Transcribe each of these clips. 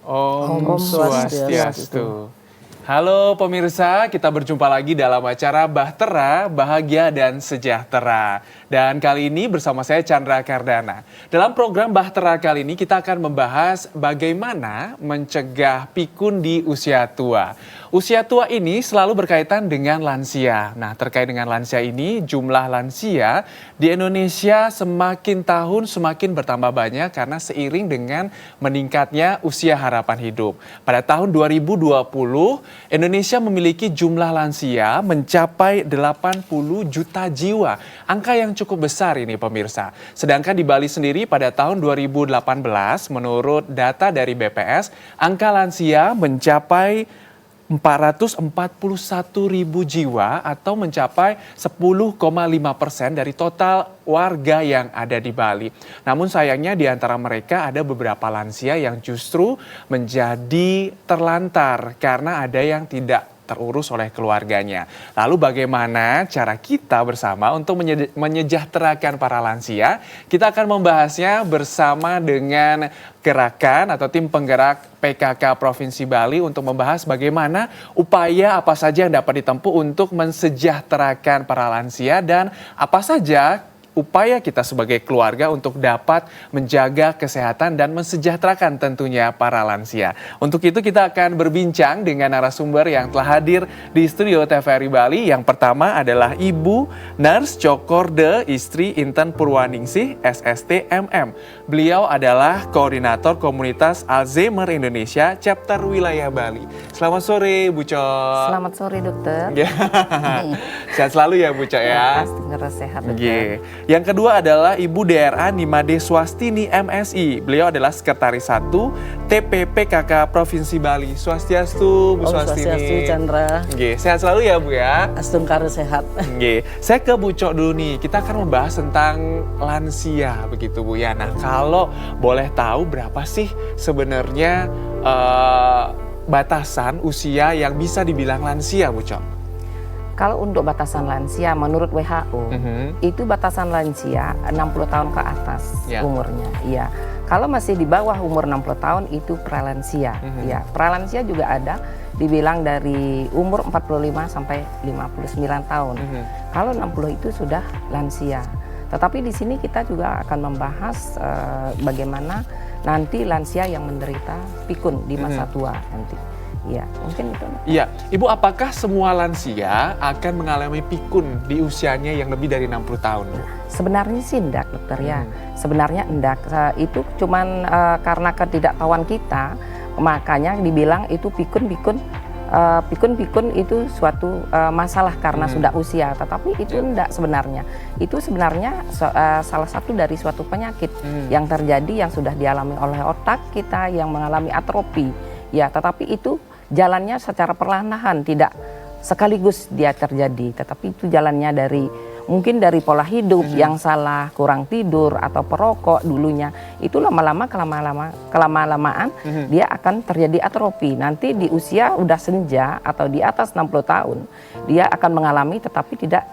Om Om Swastiastu. Halo pemirsa, kita berjumpa lagi dalam acara Bahtera, Bahagia dan Sejahtera. Dan kali ini bersama saya Chandra Kardana. Dalam program Bahtera kali ini kita akan membahas bagaimana mencegah pikun di usia tua. Usia tua ini selalu berkaitan dengan lansia. Nah, terkait dengan lansia ini, jumlah lansia di Indonesia semakin tahun semakin bertambah banyak karena seiring dengan meningkatnya usia harapan hidup. Pada tahun 2020, Indonesia memiliki jumlah lansia mencapai 80 juta jiwa. Angka yang cukup besar ini pemirsa. Sedangkan di Bali sendiri pada tahun 2018, menurut data dari BPS, angka lansia mencapai 441 ribu jiwa atau mencapai 10,5% dari total warga yang ada di Bali. Namun sayangnya di antara mereka ada beberapa lansia yang justru menjadi terlantar karena ada yang tidak terurus oleh keluarganya. Lalu bagaimana cara kita bersama untuk menyejahterakan para lansia? Kita akan membahasnya bersama dengan gerakan atau tim penggerak PKK Provinsi Bali untuk membahas bagaimana upaya apa saja yang dapat ditempuh untuk mensejahterakan para lansia dan apa saja upaya kita sebagai keluarga untuk dapat menjaga kesehatan dan mensejahterakan tentunya para lansia. Untuk itu kita akan berbincang dengan narasumber yang telah hadir di studio TVRI Bali. Yang pertama adalah Ibu Nurse Cokorde, istri Inten Purwaningsih, SST MM. Beliau adalah Koordinator Komunitas Alzheimer Indonesia, Chapter Wilayah Bali. Selamat sore Bu Cok. Selamat sore dokter. Sehat selalu ya Bu Cok ya. Pasti ngerasa sehat dokter. Yang kedua adalah Ibu DRA Nimade Swastini MSI. Beliau adalah Sekretaris 1 TPPKK Provinsi Bali. Swastiastu Bu Swastini. Swastiastu Chandra. Sehat selalu ya Bu ya. Astungkara sehat. Saya ke Bu Cok dulu nih. Kita akan membahas tentang lansia begitu Bu ya. Nah, kalau boleh tahu berapa sih sebenarnya batasan usia yang bisa dibilang lansia Bu Cok? Kalau untuk batasan lansia menurut WHO itu batasan lansia 60 tahun ke atas umurnya. Iya. Kalau masih di bawah umur 60 tahun itu pralansia. Ya, pralansia juga ada dibilang dari umur 45 sampai 59 tahun. Kalau 60 itu sudah lansia. Tetapi di sini kita juga akan membahas bagaimana nanti lansia yang menderita pikun di masa tua nanti. Iya, mungkin itu. Iya, Ibu, apakah semua lansia akan mengalami pikun di usianya yang lebih dari 60 tahun? Sebenarnya sih enggak dokter ya. Sebenarnya enggak. Itu cuman karena ketidaktahuan kita, makanya dibilang itu pikun itu suatu masalah karena sudah usia. Tetapi itu enggak sebenarnya. Itu sebenarnya salah satu dari suatu penyakit yang terjadi yang sudah dialami oleh otak kita yang mengalami atrofi. Ya, tetapi itu jalannya secara perlahan-lahan, tidak sekaligus dia terjadi. Tetapi itu jalannya mungkin dari pola hidup yang salah, kurang tidur atau perokok dulunya. Itu lama-lama kelamaan dia akan terjadi atrofi. Nanti di usia udah senja atau di atas 60 tahun dia akan mengalami tetapi tidak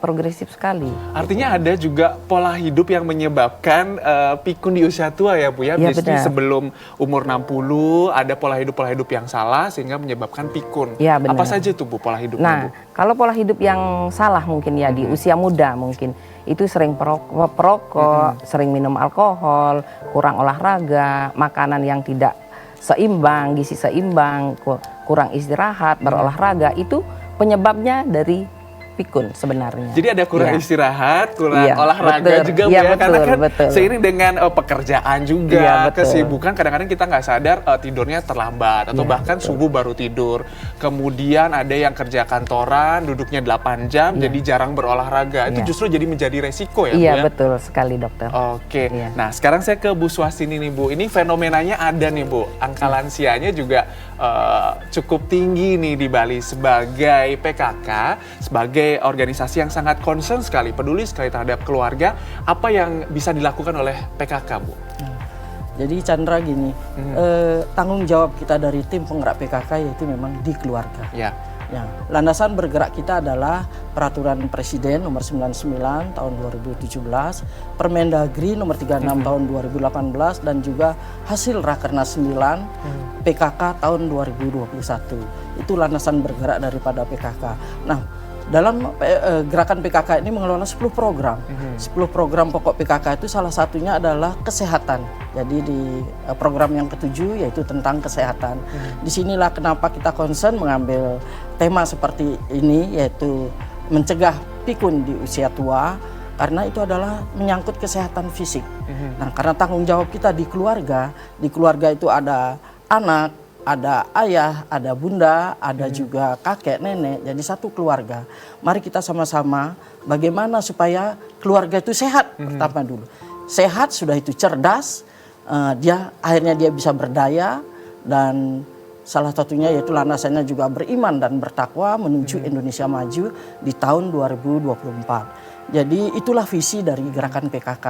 progresif sekali. Artinya ada juga pola hidup yang menyebabkan pikun di usia tua ya Bu ya. Biasanya sebelum umur 60 ada pola hidup yang salah sehingga menyebabkan pikun. Ya, benar. Apa saja tuh Bu pola hidupnya Bu? Kalau pola hidup yang salah mungkin ya di usia muda mungkin itu sering perokok, sering minum alkohol, kurang olahraga, makanan yang tidak seimbang, gizi seimbang, kurang istirahat, berolahraga, itu penyebabnya dari pikun sebenarnya. Jadi ada kurang istirahat, kurang olahraga juga Bu ya, karena kan seiring dengan pekerjaan juga, kesibukan kadang-kadang kita nggak sadar tidurnya terlambat atau bahkan subuh baru tidur. Kemudian ada yang kerja kantoran, duduknya 8 jam, jadi jarang berolahraga. Itu justru jadi menjadi resiko ya Bu ya? Iya betul sekali dokter. Oke, nah sekarang saya ke Bu Swastini nih Bu. Ini fenomenanya ada nih Bu, angka lansianya juga cukup tinggi nih di Bali sebagai PKK, sebagai organisasi yang sangat concern sekali, peduli sekali terhadap keluarga. Apa yang bisa dilakukan oleh PKK, Bu? Jadi Chandra gini, tanggung jawab kita dari tim penggerak PKK yaitu memang di keluarga. Ya, landasan bergerak kita adalah Peraturan Presiden nomor 99 tahun 2017, Permendagri nomor 36 tahun 2018 dan juga hasil Rakernas 9 PKK tahun 2021. Itu landasan bergerak daripada PKK. Nah, dalam gerakan PKK ini mengelola 10 program. 10 program pokok PKK itu salah satunya adalah kesehatan. Jadi di program yang ke-7 yaitu tentang kesehatan. Disinilah kenapa kita concern mengambil tema seperti ini, yaitu mencegah pikun di usia tua, karena itu adalah menyangkut kesehatan fisik. Nah, karena tanggung jawab kita di keluarga itu ada anak, ada ayah, ada bunda, ada juga kakek, nenek, jadi satu keluarga. Mari kita sama-sama bagaimana supaya keluarga itu sehat pertama dulu. Sehat, sudah itu cerdas, akhirnya dia bisa berdaya, dan salah satunya yaitu landasannya juga beriman dan bertakwa menuju Indonesia maju di tahun 2024. Jadi itulah visi dari gerakan PKK.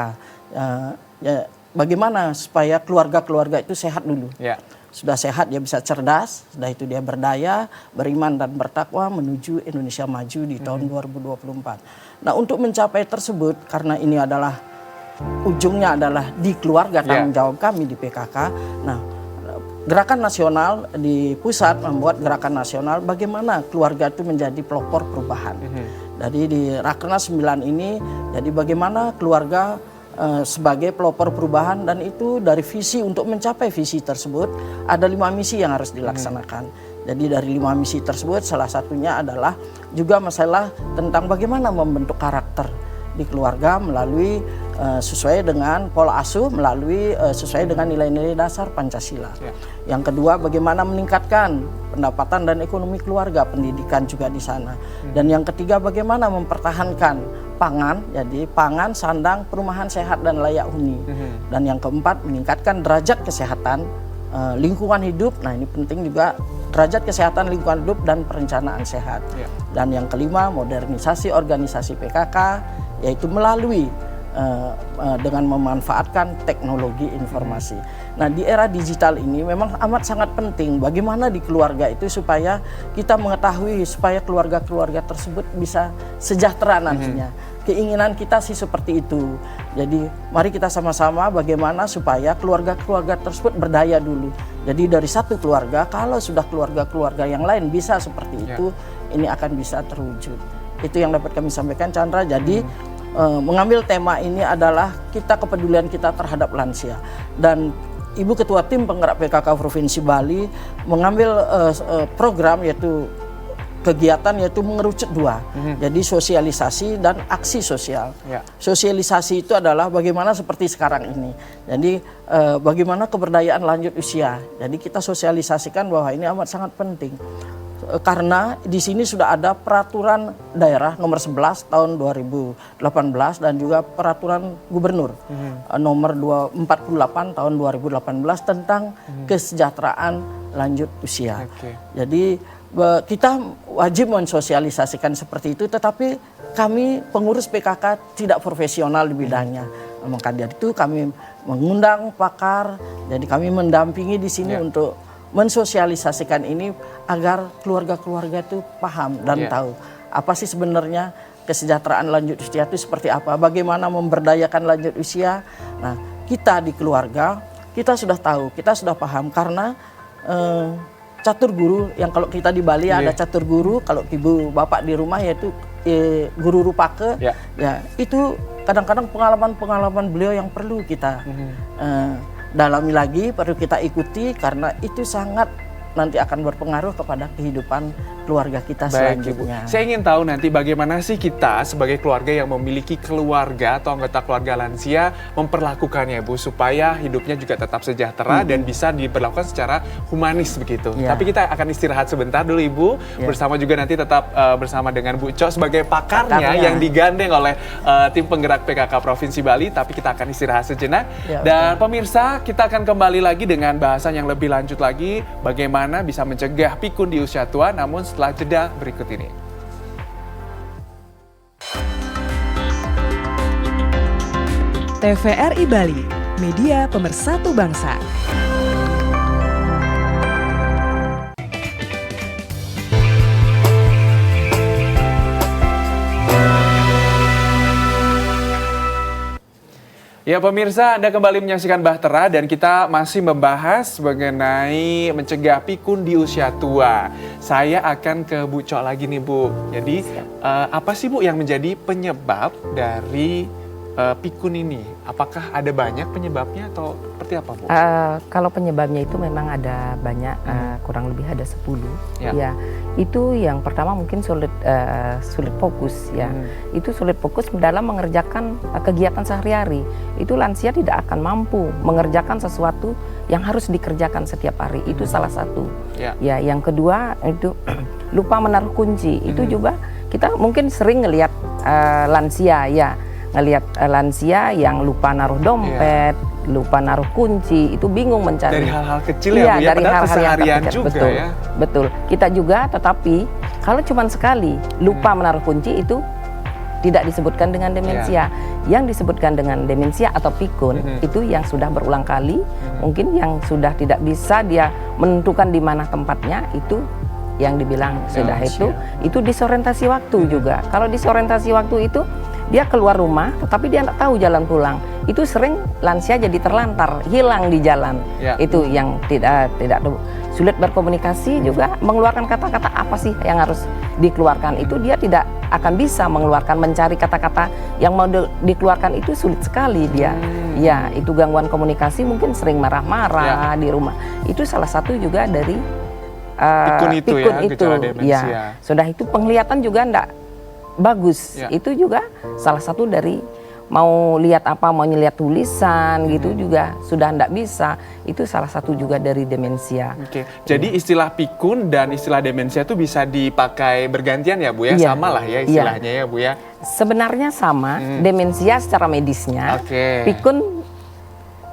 Bagaimana supaya keluarga-keluarga itu sehat dulu. Yeah. Sudah sehat dia bisa cerdas, sudah itu dia berdaya, beriman dan bertakwa menuju Indonesia maju di tahun 2024. Nah, untuk mencapai tersebut, karena ini adalah ujungnya adalah di keluarga, tanggung jawab kami di PKK. Nah, gerakan nasional di pusat membuat gerakan nasional bagaimana keluarga itu menjadi pelopor perubahan. Jadi di Rakernas 9 ini, jadi bagaimana keluarga sebagai pelopor perubahan, dan itu dari visi. Untuk mencapai visi tersebut ada 5 misi yang harus dilaksanakan. Jadi dari 5 misi tersebut salah satunya adalah juga masalah tentang bagaimana membentuk karakter di keluarga melalui sesuai dengan pola asuh, melalui sesuai dengan nilai-nilai dasar Pancasila. Yang kedua, bagaimana meningkatkan pendapatan dan ekonomi keluarga, pendidikan juga di sana. Dan yang ketiga, bagaimana mempertahankan pangan, jadi pangan, sandang, perumahan sehat dan layak huni. Dan yang keempat, meningkatkan derajat kesehatan, lingkungan hidup. Nah, ini penting juga, derajat kesehatan, lingkungan hidup dan perencanaan sehat. Dan yang kelima, modernisasi organisasi PKK, yaitu melalui dengan memanfaatkan teknologi informasi. Nah, di era digital ini memang amat sangat penting bagaimana di keluarga itu supaya kita mengetahui supaya keluarga-keluarga tersebut bisa sejahtera nantinya. Keinginan kita sih seperti itu. Jadi mari kita sama-sama bagaimana supaya keluarga-keluarga tersebut berdaya dulu. Jadi dari satu keluarga, kalau sudah keluarga-keluarga yang lain bisa seperti itu, ini akan bisa terwujud. Itu yang dapat kami sampaikan, Chandra. Jadi mengambil tema ini adalah kepedulian kita terhadap lansia. Dan Ibu Ketua Tim Penggerak PKK Provinsi Bali mengambil program yaitu kegiatan yaitu mengerucut 2. Jadi sosialisasi dan aksi sosial. Sosialisasi itu adalah bagaimana seperti sekarang ini. Jadi bagaimana keberdayaan lanjut usia. Jadi kita sosialisasikan bahwa ini amat sangat penting. Karena di sini sudah ada peraturan daerah nomor 11 tahun 2018 dan juga peraturan gubernur nomor 248 tahun 2018 tentang kesejahteraan lanjut usia. Jadi kita wajib mensosialisasikan seperti itu, tetapi kami pengurus PKK tidak profesional di bidangnya. Maka dari itu kami mengundang pakar, jadi kami mendampingi di sini untuk mensosialisasikan ini agar keluarga-keluarga itu paham dan tahu apa sih sebenarnya kesejahteraan lanjut usia itu seperti apa, bagaimana memberdayakan lanjut usia. Nah, kita di keluarga kita sudah tahu, kita sudah paham karena catur guru yang kalau kita di Bali ada catur guru, kalau ibu bapak di rumah yaitu guru rupake. Ya, itu kadang-kadang pengalaman-pengalaman beliau yang perlu kita dalami lagi, perlu kita ikuti karena itu sangat nanti akan berpengaruh kepada kehidupan keluarga kita selanjutnya. Ibu. Saya ingin tahu nanti bagaimana sih kita sebagai keluarga yang memiliki keluarga atau anggota keluarga lansia memperlakukannya, Bu, supaya hidupnya juga tetap sejahtera dan bisa diberlakukan secara humanis begitu. Tapi kita akan istirahat sebentar dulu, Ibu. Bersama juga nanti tetap bersama dengan Bu Co sebagai pakarnya yang digandeng oleh tim penggerak PKK Provinsi Bali. Tapi kita akan istirahat sejenak. Dan pemirsa, kita akan kembali lagi dengan bahasan yang lebih lanjut lagi, bagaimana bisa mencegah pikun di usia tua, namun setelah jeda berikut ini. TVRI Bali, media pemersatu bangsa. Ya pemirsa, Anda kembali menyaksikan Bahtera dan kita masih membahas mengenai mencegah pikun di usia tua. Saya akan ke Bu Cok lagi nih Bu. Jadi apa sih Bu yang menjadi penyebab dari pikun ini? Apakah ada banyak penyebabnya atau seperti apa Bu? Kalau penyebabnya itu memang ada banyak, kurang lebih ada 10. Ya. Ya, itu yang pertama mungkin sulit fokus ya. Itu sulit fokus dalam mengerjakan kegiatan sehari-hari. Itu lansia tidak akan mampu mengerjakan sesuatu yang harus dikerjakan setiap hari. Itu salah satu. Ya. Ya, yang kedua itu lupa menaruh kunci. Itu juga kita mungkin sering ngelihat lansia ya. Ngelihat lansia yang lupa naruh dompet, lupa naruh kunci, itu bingung mencari. Dari hal-hal kecil ya Bu ya, dari padahal hal-hal yang keseharian terkecil. juga Betul, ya. betul. Kita juga, tetapi kalau cuma sekali lupa menaruh kunci itu tidak disebutkan dengan demensia. Yang disebutkan dengan demensia atau pikun itu yang sudah berulang kali, mungkin yang sudah tidak bisa dia menentukan di mana tempatnya, itu yang dibilang sudah itu disorientasi waktu juga. Kalau disorientasi waktu itu dia keluar rumah tetapi dia tidak tahu jalan pulang. Itu sering lansia jadi terlantar, hilang di jalan. Itu yang tidak sulit berkomunikasi juga, mengeluarkan kata-kata apa sih yang harus dikeluarkan. Itu dia tidak akan bisa mengeluarkan, mencari kata-kata yang mau dikeluarkan itu sulit sekali dia. Ya, itu gangguan komunikasi, mungkin sering marah-marah di rumah. Itu salah satu juga dari pikun itu. Gejala demensia. Ya, sudah itu penglihatan juga enggak bagus. Itu juga salah satu dari mau lihat apa, mau lihat tulisan gitu juga sudah enggak bisa. Itu salah satu juga dari demensia. Jadi istilah pikun dan istilah demensia itu bisa dipakai bergantian ya Bu ya? Sama lah ya istilahnya ya Bu ya? Sebenarnya sama, demensia secara medisnya, pikun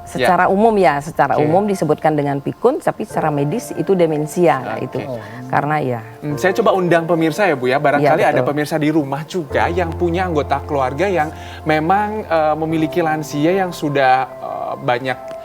secara umum ya, secara umum disebutkan dengan pikun, tapi secara medis itu demensia itu. Karena ya. Saya coba undang pemirsa ya Bu ya, barangkali ada pemirsa di rumah juga yang punya anggota keluarga yang memang memiliki lansia yang sudah banyak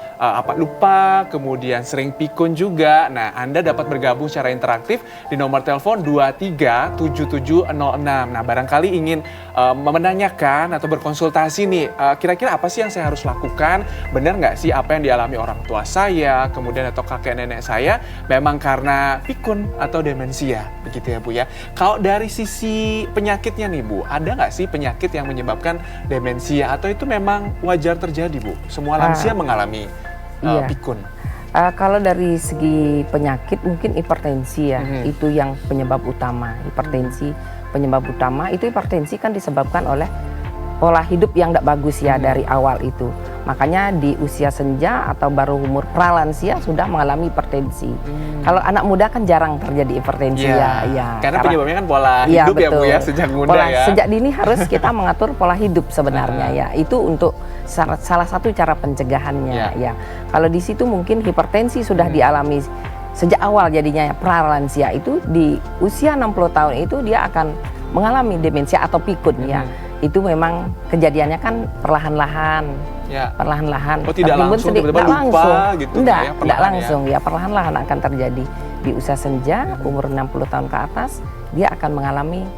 lupa, kemudian sering pikun juga. Nah, Anda dapat bergabung secara interaktif di nomor telepon 237706. Nah, barangkali ingin menanyakan atau berkonsultasi nih, kira-kira apa sih yang saya harus lakukan? Benar nggak sih apa yang dialami orang tua saya, kemudian atau kakek nenek saya, memang karena pikun atau demensia, begitu ya Bu ya. Kalau dari sisi penyakitnya nih Bu, ada nggak sih penyakit yang menyebabkan demensia atau itu memang wajar terjadi Bu? Semua lansia mengalami pikun. Kalau dari segi penyakit mungkin hipertensi ya, itu yang penyebab utama. Hipertensi penyebab utama, itu hipertensi kan disebabkan oleh pola hidup yang tidak bagus ya dari awal itu. Makanya di usia senja atau baru umur pralansia sudah mengalami hipertensi. Kalau anak muda kan jarang terjadi hipertensi karena penyebabnya kan pola hidup ya Bu ya, sejak muda ya. Sejak dini harus kita mengatur pola hidup sebenarnya ya. Itu untuk salah satu cara pencegahannya ya. Kalau di situ mungkin hipertensi sudah dialami sejak awal jadinya ya, pralansia itu di usia 60 tahun itu dia akan mengalami demensia atau pikun ya. Itu memang kejadiannya kan perlahan-lahan. Perlahan-lahan. Tidak langsung, tiba-tiba lupa gitu tidak langsung ya, perlahan-lahan akan terjadi. Di usia senja, umur 60 tahun ke atas, dia akan mengalami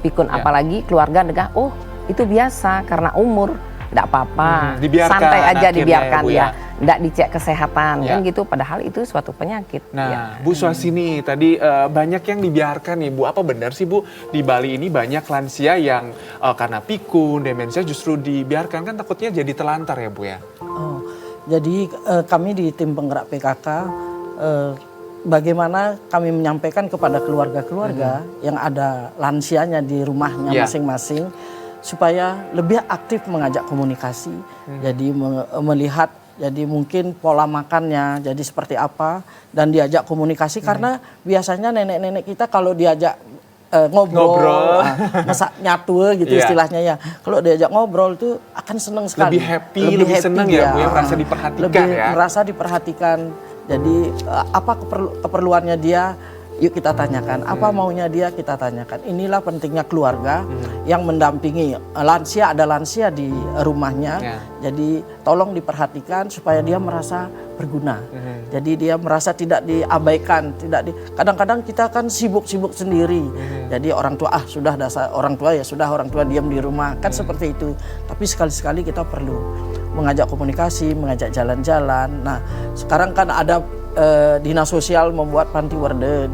pikun. Apalagi keluarga negah, oh itu biasa karena umur, tidak apa-apa, santai aja dibiarkan ya. Tidak dicek kesehatan kan gitu, padahal itu suatu penyakit. Nah, Bu Swasini tadi banyak yang dibiarkan nih Bu. Apa benar sih Bu di Bali ini banyak lansia yang karena pikun, demensia justru dibiarkan, kan takutnya jadi terlantar ya Bu ya? Jadi kami di tim penggerak PKK bagaimana kami menyampaikan kepada keluarga-keluarga yang ada lansianya di rumahnya masing-masing supaya lebih aktif mengajak komunikasi. Jadi melihat jadi mungkin pola makannya jadi seperti apa dan diajak komunikasi karena biasanya nenek-nenek kita kalau diajak ngobrol masak nyatu gitu istilahnya ya. Kalau diajak ngobrol tuh akan seneng sekali. Lebih happy, lebih seneng ya Bu, merasa diperhatikan lebih ya. merasa diperhatikan. Jadi apa keperluannya dia, yuk kita tanyakan. Apa maunya dia, kita tanyakan. Inilah pentingnya keluarga yang mendampingi. Lansia, ada lansia di rumahnya. Jadi tolong diperhatikan supaya dia merasa berguna. Jadi dia merasa tidak diabaikan, kadang-kadang kita kan sibuk-sibuk sendiri. Jadi orang tua sudah dasar orang tua ya sudah, orang tua diam di rumah kan seperti itu. Tapi sekali-sekali kita perlu mengajak komunikasi, mengajak jalan-jalan. Nah, sekarang kan ada dinas sosial membuat panti werde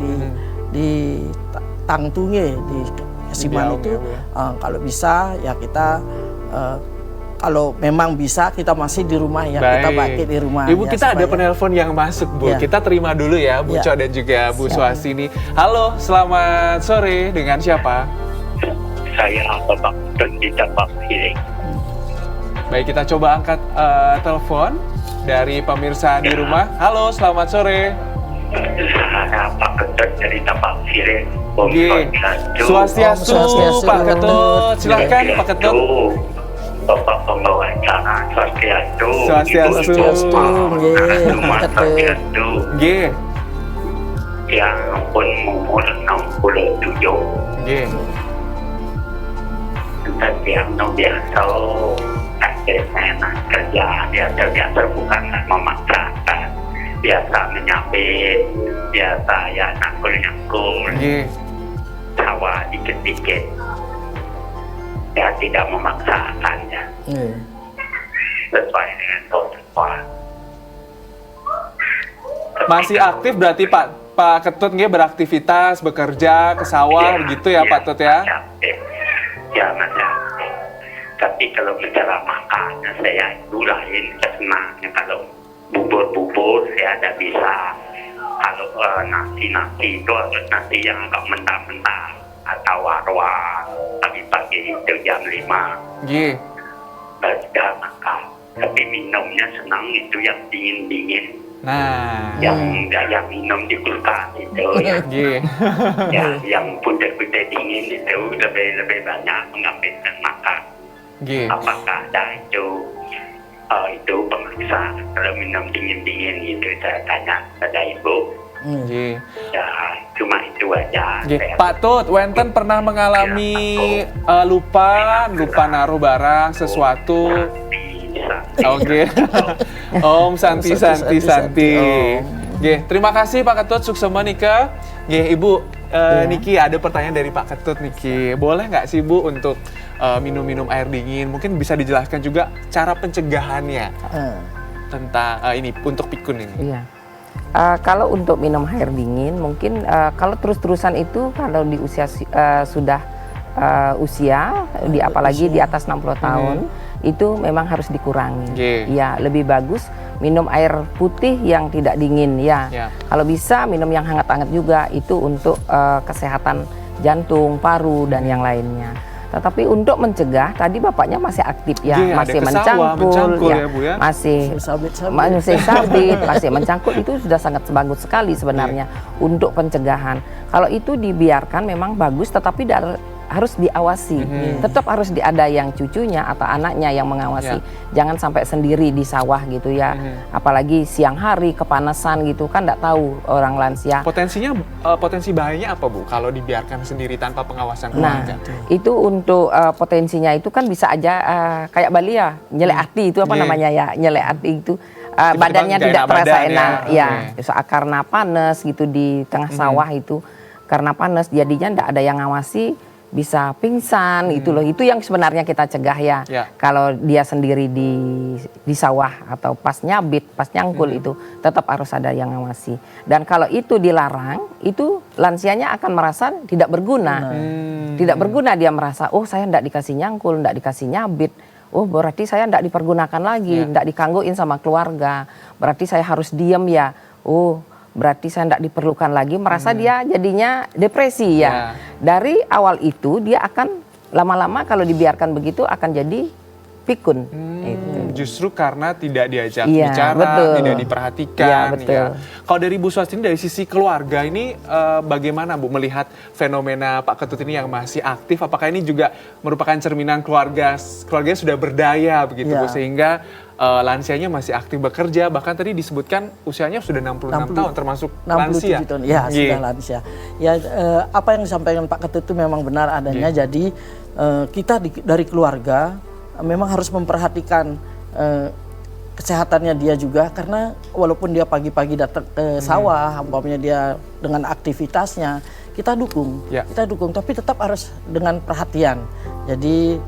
di Tangtunge di Kasiman itu. Kalau bisa ya kita kalau memang bisa kita masih di rumah ya. Baik. Kita pakai di rumah. Ibu, ya, kita ada penelpon yang masuk, Bu. Ya. Kita terima dulu ya, Bu Co dan juga Bu Suhasini. Halo, selamat sore. Dengan siapa? Saya Bapak di Tambak Siring. Baik, kita coba angkat telepon dari pemirsa di rumah. Halo, selamat sore. Saya Pak Ketut dari Tambak Siring. Swastiastu, Pak Ketut. Silakan, Pak Ketut. Bapak pembawa acara Swastiastu. Swastiastu. Yang pun umur 67. Dan yang biasa enak kerja, biasa bukan memaksakan, biasa menyapit, biasa ya nyangkul sawah dikit-dikit, ya tidak memaksakannya, sesuai dengan kebutuhan. Masih aktif berarti Pak Ketut beraktivitas, bekerja, ke sawah begitu ya Pak Ketut ya? Ya, tapi kalau bicara makannya saya itu lain kesenangnya. Kalau bubur saya ada bisa. Kalau nasi itu harus nasi yang agak mentah-mentah atau warwar. Pagi-pagi itu jam 5. Sudah makan. Tapi minumnya senang itu yang dingin-dingin. Nah, yang minum di kulkas itu ya, yang putih-putih dingin itu lebih banyak mengambilkan makan. Apakah ada itu pemeriksa kalau minum dingin itu saya tanya pada ibu. Ya, cuma itu aja. Pak Tut, Wenten pernah mengalami lupa naruh barang sesuatu. Oke. Om Santi. Terima kasih Pak Ketut Suksema Nika. Ibu Niki, ada pertanyaan dari Pak Ketut Niki. Boleh nggak sih Bu untuk minum air dingin? Mungkin bisa dijelaskan juga cara pencegahannya tentang ini untuk pikun ini. Iya. Kalau untuk minum air dingin, mungkin kalau terus-terusan itu kalau di usia sudah apalagi di atas 60 tahun. Itu memang harus dikurangi. Ya, lebih bagus minum air putih yang tidak dingin ya. Kalau bisa minum yang hangat-hangat juga, itu untuk kesehatan jantung, paru dan yang lainnya. Tetapi untuk mencegah, tadi bapaknya masih aktif ya, masih mencangkul ya, Bu, ya? masih sabit, masih mencangkul, itu sudah sangat bagus sekali sebenarnya untuk pencegahan. Kalau itu dibiarkan memang bagus, tetapi harus diawasi, tetap harus ada yang cucunya atau anaknya yang mengawasi. Jangan sampai sendiri di sawah gitu ya, apalagi siang hari kepanasan gitu kan, nggak tahu orang lansia. Potensi bahayanya apa Bu kalau dibiarkan sendiri tanpa pengawasan keluarga? Nah, itu untuk potensinya itu kan bisa aja kayak Balia, nyelek hati itu apa namanya ya, nyelek hati itu. Badannya tidak terasa enak ya, karena panas gitu di tengah sawah itu, karena panas jadinya tidak ada yang ngawasi, bisa pingsan gitu loh. Itu yang sebenarnya kita cegah ya. Kalau dia sendiri di sawah atau pas nyabit, pas nyangkul itu tetap harus ada yang ngawasi. Dan kalau itu dilarang, itu lansianya akan merasa tidak berguna. Tidak berguna, dia merasa, oh saya tidak dikasih nyangkul, tidak dikasih nyabit. Oh berarti saya tidak dipergunakan lagi, tidak dikangguin sama keluarga. Berarti saya harus diam ya. Oh berarti saya tidak diperlukan lagi, merasa dia jadinya depresi ya. Dari awal itu dia akan lama-lama kalau dibiarkan begitu akan jadi pikun. Justru karena tidak diajak bicara, tidak diperhatikan. Kalau dari Bu Suhasini, dari sisi keluarga ini bagaimana Bu melihat fenomena Pak Ketut ini yang masih aktif? Apakah ini juga merupakan cerminan keluarga sudah berdaya begitu Bu, sehingga lansianya masih aktif bekerja, bahkan tadi disebutkan usianya sudah 66 tahun termasuk 67 lansia. Tahun. Ya, sudah lansia. Ya, apa yang disampaikan Pak Ketut itu memang benar adanya. Jadi kita dari keluarga memang harus memperhatikan kesehatannya dia juga, karena walaupun dia pagi-pagi datang ke sawah, umpamanya dia dengan aktivitasnya, kita dukung, tapi tetap harus dengan perhatian. Jadi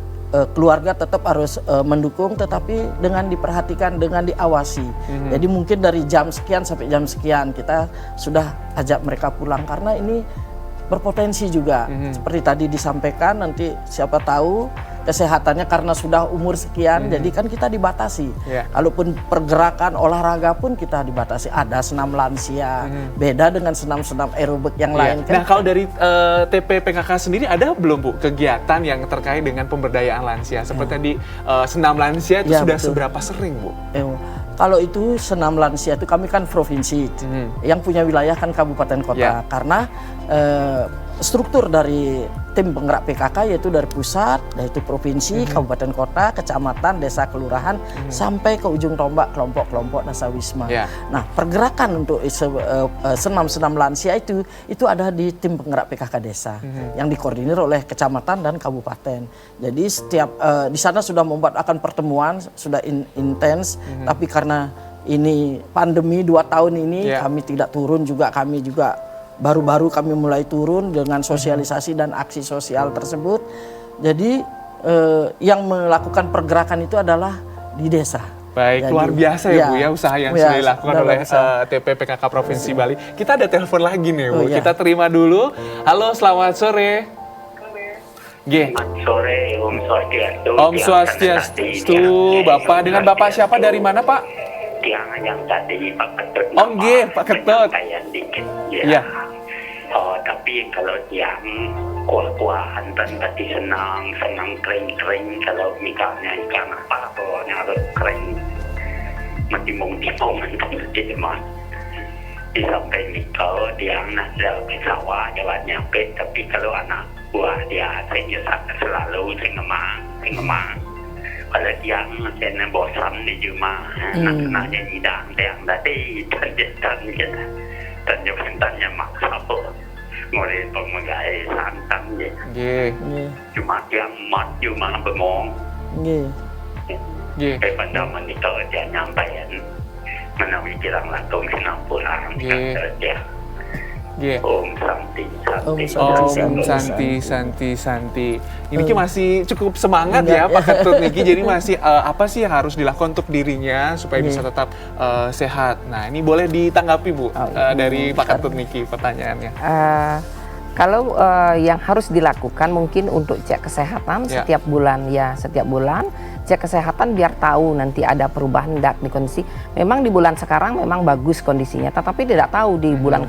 keluarga tetap harus mendukung, tetapi dengan diperhatikan, dengan diawasi. Jadi mungkin dari jam sekian sampai jam sekian kita sudah ajak mereka pulang, karena ini berpotensi juga. Seperti tadi disampaikan, nanti siapa tahu kesehatannya karena sudah umur sekian, jadi kan kita dibatasi. Kalaupun pergerakan olahraga pun kita dibatasi. Ada senam lansia, beda dengan senam-senam aerobik yang lain. Kan? Nah, kalau dari TPPKK sendiri ada belum Bu kegiatan yang terkait dengan pemberdayaan lansia? Seperti tadi senam lansia itu sudah betul. Seberapa sering Bu? Kalau itu senam lansia itu kami kan provinsi, yang punya wilayah kan kabupaten kota. Karena struktur dari tim penggerak PKK yaitu dari pusat, yaitu provinsi, kabupaten kota, kecamatan, desa, kelurahan, sampai ke ujung tombak kelompok-kelompok Dasawisma. Nah, pergerakan untuk senam-senam lansia itu ada di tim penggerak PKK desa yang dikoordinir oleh kecamatan dan kabupaten. Jadi setiap di sana sudah membuat akan pertemuan sudah intens, tapi karena ini pandemi 2 tahun ini kami tidak turun juga, kami juga baru-baru kami mulai turun dengan sosialisasi dan aksi sosial tersebut. Jadi yang melakukan pergerakan itu adalah di desa. Baik, luar biasa ya Bu ya usaha yang sudah dilakukan oleh TPPKK Provinsi Bali. Kita ada telepon lagi nih Bu, kita terima dulu. Halo, selamat sore. Selamat sore, Om Swastiastu. Om Swastiastu, Bapak. Dengan Bapak siapa, dari mana Pak? Yang tadi Pak Ketut. Pak Ketut. Ya. Tapi kalau yang kuah-kuahan dan tadi senang kering-kering, kalau misalnya ikan apa pokoknya harus kering, mati mung gitu mas. Di sampai mikau dia nak ke sawah jalan nyampe, tapi kalau anak buah dia selalu sengemang. Kalau dia saya bosan di rumah, nak jadi dang tadi tanya maksa apa ngoleh pengagai santan je. Cuma yang mat cuma bengong. Pada menikah dia nyampaikan menawi kirang langsung senang pulang dia. Om Santi. Ini masih cukup semangat ya Pak Ketut Niki. Jadi masih apa sih yang harus dilakukan untuk dirinya supaya bisa tetap sehat. Nah, ini boleh ditanggapi Bu dari Pak Ketut Niki pertanyaannya. Kalau yang harus dilakukan mungkin untuk cek kesehatan setiap bulan cek kesehatan biar tahu nanti ada perubahan tidak di kondisi. Memang di bulan sekarang memang bagus kondisinya, tetapi tidak tahu di bulan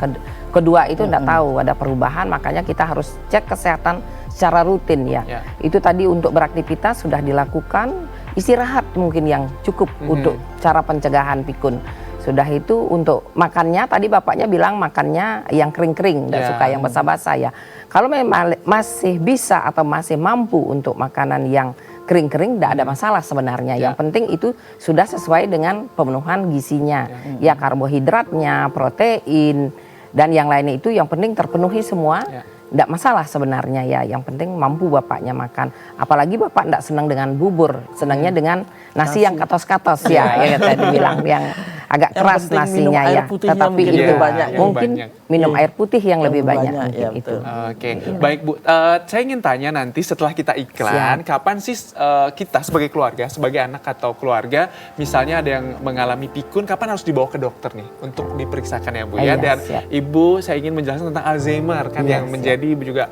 kedua itu tidak tahu ada perubahan, makanya kita harus cek kesehatan secara rutin ya. Itu tadi untuk beraktivitas sudah dilakukan, istirahat mungkin yang cukup untuk cara pencegahan pikun. Sudah itu untuk makannya, tadi Bapaknya bilang makannya yang kering-kering, tidak suka yang basah-basah ya. Kalau memang masih bisa atau masih mampu untuk makanan yang kering-kering, tidak ada masalah sebenarnya. Yang penting itu sudah sesuai dengan pemenuhan gizinya. Ya karbohidratnya, protein, dan yang lainnya itu yang penting terpenuhi semua. Tidak masalah sebenarnya ya, yang penting mampu Bapaknya makan. Apalagi Bapak tidak senang dengan bubur, senangnya dengan nasi yang katos-katos ya, yang tadi bilang yang agak yang keras nasinya ya. Tetapi itu mungkin minum air putih yang lebih banyak itu. Oke, baik Bu. Saya ingin tanya nanti setelah kita iklan, kapan sih kita sebagai keluarga, sebagai anak atau keluarga, misalnya ada yang mengalami pikun, kapan harus dibawa ke dokter nih untuk diperiksakan ya Bu ya. Dan Ibu, saya ingin menjelaskan tentang Alzheimer kan yang menjadi juga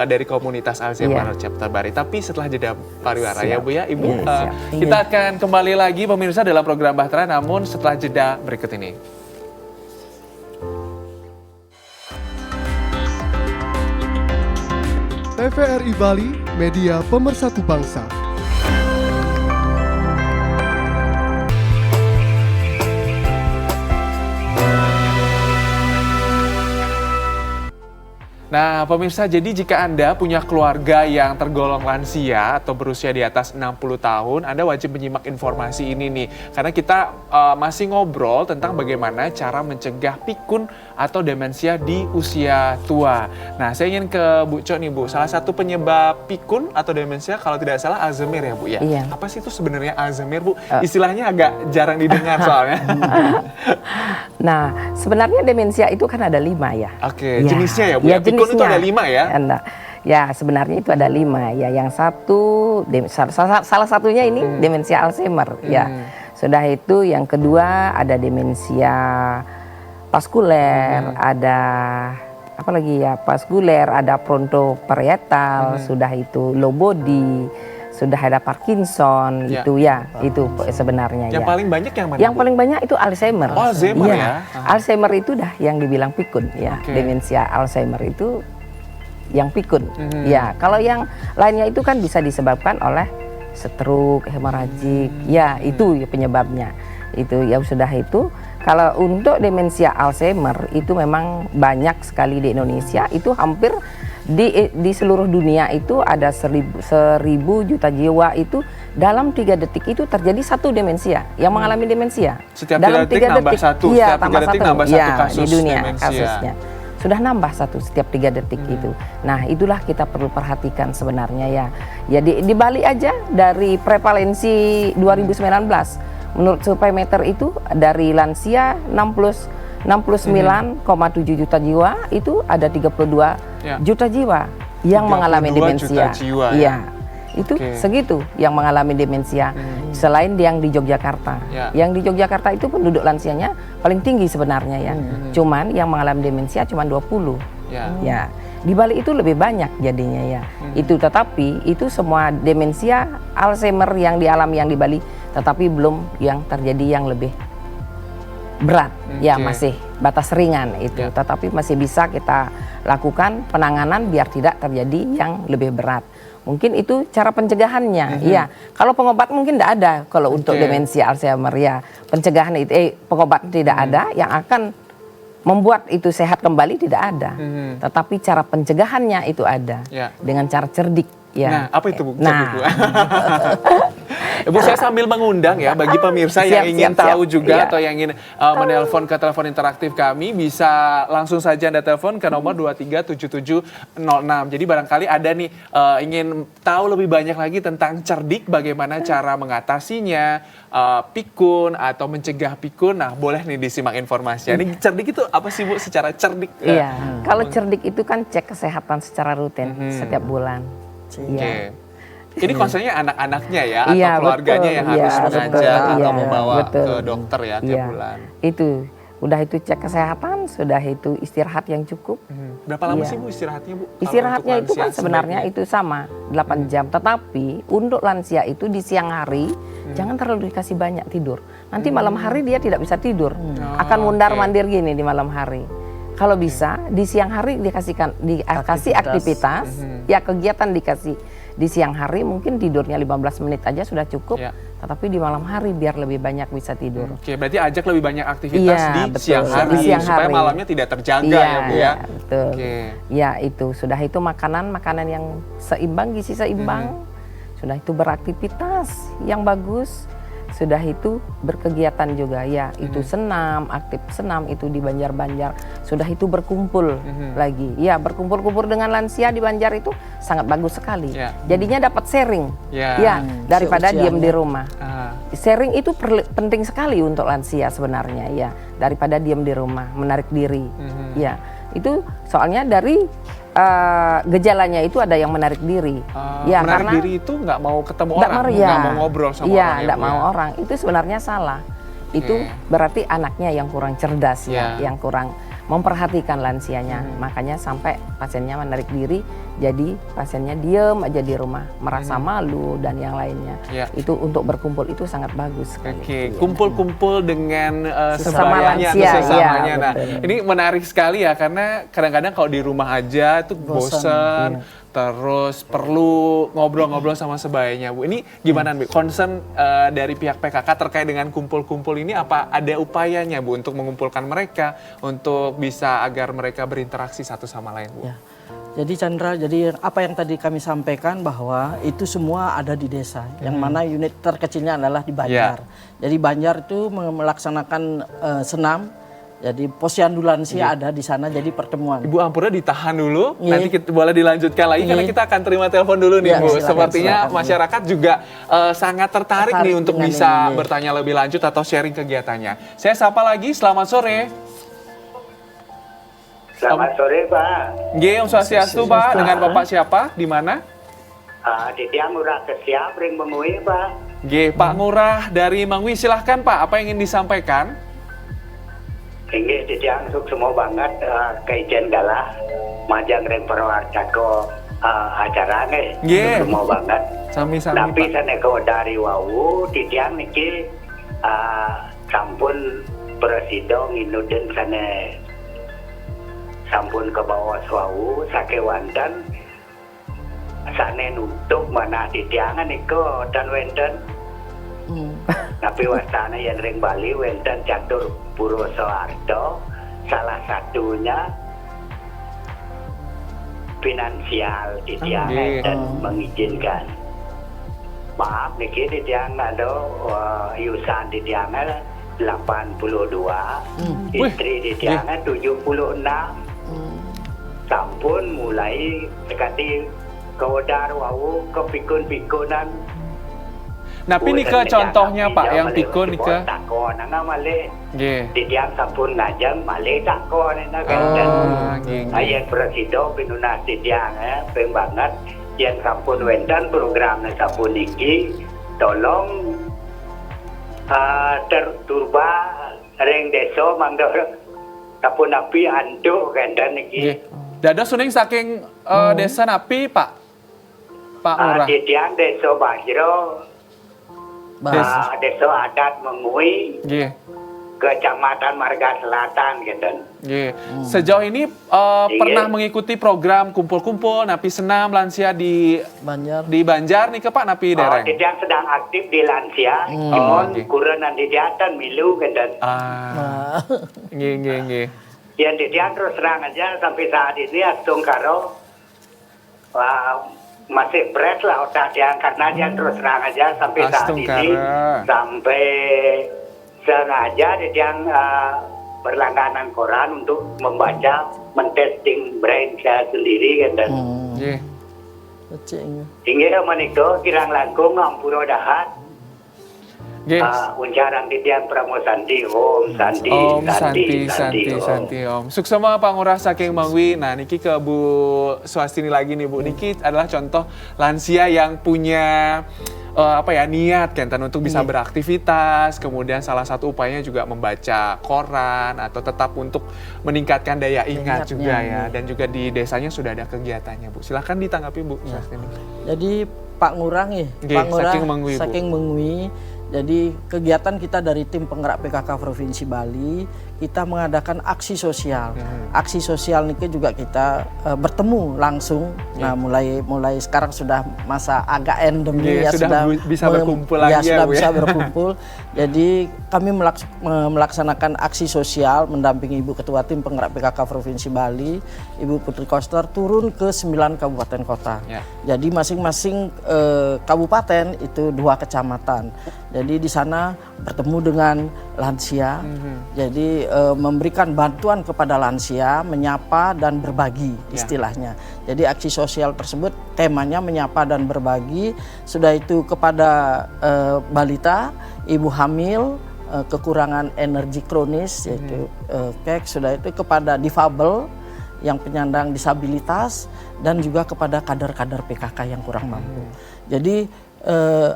dari komunitas Alzheimer Chapter Bali. Tapi setelah jeda pariwara ya Bu ya, Ibu. Kita akan kembali lagi pemirsa dalam program Bahtera, namun setelah jeda berikut ini. TVRI Bali, media pemersatu bangsa. Nah pemirsa, jadi jika Anda punya keluarga yang tergolong lansia atau berusia di atas 60 tahun, Anda wajib menyimak informasi ini nih. Karena kita masih ngobrol tentang bagaimana cara mencegah pikun atau demensia di usia tua. Nah saya ingin ke Bu Co nih Bu, salah satu penyebab pikun atau demensia kalau tidak salah Alzheimer ya Bu ya? Apa sih itu sebenarnya Alzheimer Bu? Istilahnya agak jarang didengar soalnya. Nah sebenarnya demensia itu kan ada 5 ya. Oke, jenisnya ya Bu ya? Pikun itu ada 5 ya? Nah, Ya, sebenarnya itu ada 5 ya. Yang satu salah satunya ini demensia Alzheimer ya. Sudah itu yang kedua ada demensia vaskuler, ada apa lagi ya? Vaskuler, ada frontoparietal, sudah itu low body, sudah ada Parkinson, itu ya, itu sebenarnya yang ya. paling banyak yang mana? Yang paling banyak itu Alzheimer. Oh, Alzheimer ya. Alzheimer itu dah yang dibilang pikun ya. Demensia Alzheimer itu yang pikun. Ya, kalau yang lainnya itu kan bisa disebabkan oleh stroke, hemoragik. Ya, itu ya penyebabnya. Itu ya sudah itu. Kalau untuk demensia Alzheimer itu memang banyak sekali di Indonesia, itu hampir di seluruh dunia itu ada 1000 juta jiwa itu dalam 3 detik itu terjadi satu demensia yang mengalami demensia. Setiap dalam 3 detik nambah satu, iya, setiap 3 detik nambah satu kasus di dunia demensia. kasusnya. Sudah nambah satu setiap 3 detik itu. Nah, itulah kita perlu perhatikan sebenarnya ya. Ya di Bali aja dari prevalensi 2019 menurut survei Meter itu dari lansia 69,7 juta jiwa itu ada 32 juta jiwa yang mengalami demensia. Iya. Itu segitu yang mengalami demensia. Selain yang di Yogyakarta. Yang di Yogyakarta itu penduduk lansianya paling tinggi sebenarnya ya. Cuman yang mengalami demensia cuma 20. Ya. Di Bali itu lebih banyak jadinya ya. Itu tetapi itu semua demensia Alzheimer yang dialami yang di Bali, tetapi belum yang terjadi yang lebih berat. Ya, masih batas ringan itu. Tetapi masih bisa kita lakukan penanganan biar tidak terjadi yang lebih berat. Mungkin itu cara pencegahannya. Iya. Kalau pengobat mungkin tidak ada kalau untuk demensia Alzheimer ya. Pencegahan itu pengobat tidak ada yang akan membuat itu sehat kembali tidak ada. Tetapi cara pencegahannya itu ada. Dengan cara cerdik ya. Nah, apa itu Bu? Bu, saya sambil mengundang ya bagi pemirsa yang ingin tahu juga atau yang ingin menelpon ke telepon interaktif kami, bisa langsung saja Anda telepon ke nomor 237706. Jadi barangkali ada nih ingin tahu lebih banyak lagi tentang cerdik, bagaimana cara mengatasinya, pikun atau mencegah pikun. Nah, boleh nih disimak informasinya. Ini cerdik itu apa sih Bu secara cerdik? Iya, kalau cerdik itu kan cek kesehatan secara rutin setiap bulan. Iya. Ini konselnya anak-anaknya ya, atau keluarganya yang harus mengajak atau membawa ke dokter ya tiap bulan. Itu, udah itu cek kesehatan, sudah itu istirahat yang cukup. Berapa lama sih Bu istirahatnya Bu? Istirahatnya itu kan sebenarnya itu sama, 8 jam. Tetapi untuk lansia itu di siang hari, jangan terlalu dikasih banyak tidur. Nanti malam hari dia tidak bisa tidur, akan mundar-mandir gini di malam hari. Kalau bisa di siang hari dikasih aktivitas, ya kegiatan dikasih di siang hari, mungkin tidurnya 15 menit aja sudah cukup. Tetapi di malam hari biar lebih banyak bisa tidur. Oke, berarti ajak lebih banyak aktivitas di siang hari supaya malamnya tidak terjaga ya Bu ya. Betul. Ya itu sudah itu makanan yang seimbang, gizi seimbang. Sudah itu beraktivitas yang bagus. Sudah itu berkegiatan juga ya, itu senam, aktif senam itu di Banjar-Banjar. Sudah itu berkumpul lagi. Ya, berkumpul-kumpul dengan lansia di Banjar itu sangat bagus sekali. Jadinya dapat sharing. Ya, daripada diam di rumah. Sharing itu penting sekali untuk lansia sebenarnya ya, daripada diam di rumah, menarik diri. Ya, itu soalnya dari gejalanya itu ada yang menarik diri. Ya, menarik karena diri itu nggak mau ketemu orang, nggak mau ngobrol sama orang. Iya, nggak mau orang. Itu sebenarnya salah. Itu berarti anaknya yang kurang cerdas ya, yang kurang memperhatikan lansianya. Makanya sampai pasiennya menarik diri, jadi pasiennya diem aja di rumah, merasa malu dan yang lainnya. Itu untuk berkumpul itu sangat bagus sekali. Kumpul-kumpul dengan sesama lansia. Sesamanya. Nah, ini menarik sekali ya, karena kadang-kadang kalau di rumah aja tuh bosan. Terus perlu ngobrol-ngobrol sama sebayanya Bu. Ini gimana Bu? Concern dari pihak PKK terkait dengan kumpul-kumpul ini, apa ada upayanya Bu untuk mengumpulkan mereka untuk bisa agar mereka berinteraksi satu sama lain Bu? Ya. Jadi Chandra, jadi apa yang tadi kami sampaikan bahwa itu semua ada di desa, yang mana unit terkecilnya adalah di Banjar. Jadi Banjar itu melaksanakan senam. Jadi posyandu lansia ada di sana, jadi pertemuan. Ibu Ampura ditahan dulu, nanti kita boleh dilanjutkan lagi karena kita akan terima telepon dulu nih Bu. Sepertinya masyarakat juga sangat tertarik nih untuk bisa bertanya lebih lanjut atau sharing kegiatannya. Saya sapa lagi, selamat sore. Selamat sore, Pak. Nggih, Om Swastiastu, Pak. Dengan Bapak siapa? Di mana? Di Tiang Ngurah Kesiap, ring Mengui, Pak. Nggih, Pak Ngurah dari Mangwi. Silahkan, Pak. Apa yang ingin disampaikan? Inggih di Tiang semua banget kaijen galah. Majang ring perwartako acara nih. Nggih. Semua banget. Sami-sami, Tapi Pak. sana kau dari wau di Tiang niki sampun presiden inuden sana sampun ke bawah wau sakewanten sana nutup mana di Tiangan niko dan wenten. Tapi wasana yang ring Bali wenten Catur Puro Soeharto, salah satunya finansial di Tiangan dan mengizinkan. Maaf niki di Tiangan ada yusan di Tiangan 82, istri di Tiangan 76. Sampun mulai dekati kewedar wau kepikun-pikunan. Nah, ini ke contohnya, Pak, yang pikun ke. Takon nang male. Nggih. Di Tiang sampun ngajeng male takon nang kan. Nggih. Ayen presiden pinuna di Tiang peng banget yen sampun wenten program sampun iki tolong terturba ring desa mangga sampun api anduk kandan iki. Nggih. Dados suning saking desa napi, Pak? Pak Ngurah. Di Tiang desa Bajro, desa adat Mengui, Nggih. Kecamatan Marga Selatan gitu. Nggih. Sejauh ini pernah mengikuti program kumpul-kumpul napi senam lansia di Banjar nih ke Pak napi dereng. Di Tiang sedang aktif di lansia, cuman kurenan di Jatan milu gitu. Nggih. Yang di Tiang terus terang aja sampai saat ini Astung Karo masih beres lah otak dia karena dia terus terang aja sampai saat ini sampai sengaja dia berlangganan koran untuk membaca mentesting brain saya sendiri kan dan tinggal meniko kirang langkung ngampuro dahat uncaran di Tiang Pramosanti Om Santi Om. Suksema Pak Ngurah saking Mangwi. Nah, niki ke Bu Swastini lagi nih, Bu. Niki adalah contoh lansia yang punya niat kan untuk bisa beraktivitas. Kemudian salah satu upayanya juga membaca koran atau tetap untuk meningkatkan daya ingat juga ya. Dan juga di desanya sudah ada kegiatannya, Bu. Silahkan ditanggapi, Bu Swastini. Jadi Pak Ngurah Pak Ngurah saking Mengwi. Jadi kegiatan kita dari tim penggerak PKK Provinsi Bali, kita mengadakan aksi sosial. Aksi sosial ini juga kita bertemu langsung. Nah, mulai sekarang sudah masa agak endemi ya sudah bisa berkumpul lagi ya, bisa berkumpul. Jadi kami melaksanakan aksi sosial mendampingi Ibu Ketua Tim Penggerak PKK Provinsi Bali, Ibu Putri Koster turun ke 9 kabupaten kota. Jadi masing-masing kabupaten itu 2 kecamatan. Jadi di sana bertemu dengan lansia, jadi memberikan bantuan kepada lansia, menyapa dan berbagi istilahnya. Jadi aksi sosial tersebut temanya menyapa dan berbagi. Sudah itu kepada balita, ibu hamil, kekurangan energi kronis yaitu sudah itu kepada difabel yang penyandang disabilitas dan juga kepada kader-kader PKK yang kurang mampu. Jadi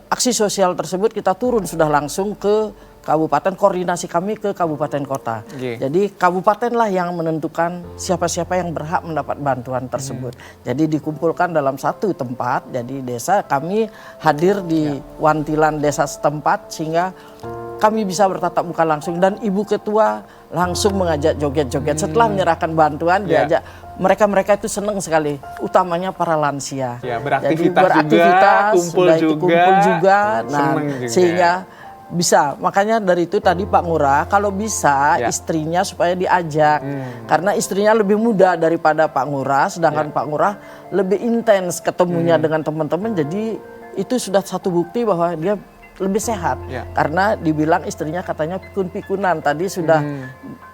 aksi sosial tersebut kita turun sudah langsung ke kabupaten, koordinasi kami ke kabupaten kota. Jadi kabupatenlah yang menentukan siapa-siapa yang berhak mendapat bantuan tersebut. Jadi dikumpulkan dalam satu tempat, jadi desa kami hadir di wantilan desa setempat sehingga kami bisa bertatap muka langsung dan Ibu Ketua langsung mengajak joget-joget. Setelah menyerahkan bantuan diajak, mereka itu senang sekali, utamanya para lansia. Beraktivitas, jadi beraktivitas juga, kumpul juga. Nah, juga. Sehingga bisa, makanya dari itu tadi Pak Ngurah kalau bisa istrinya supaya diajak karena istrinya lebih muda daripada Pak Ngurah, sedangkan Pak Ngurah lebih intens ketemunya dengan teman-teman, jadi itu sudah satu bukti bahwa dia lebih sehat karena dibilang istrinya katanya pikun-pikunan, tadi sudah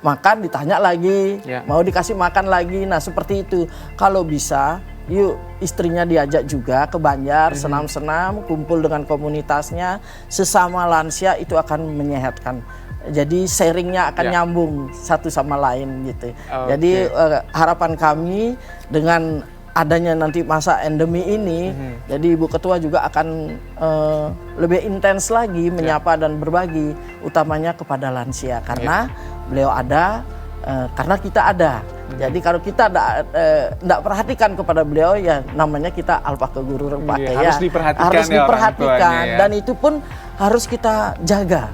makan ditanya lagi mau dikasih makan lagi. Nah seperti itu, kalau bisa yuk istrinya diajak juga ke Banjar, senam-senam, kumpul dengan komunitasnya, sesama lansia, itu akan menyehatkan Jadi sharingnya akan nyambung satu sama lain gitu. Jadi harapan kami dengan adanya nanti masa endemi ini, jadi Ibu Ketua juga akan lebih intens lagi menyapa dan berbagi, utamanya kepada lansia karena beliau ada, karena kita ada. Jadi kalau kita tidak perhatikan kepada beliau, ya namanya kita alpa ke guru pakai ya. Harus diperhatikan dan itu pun harus kita jaga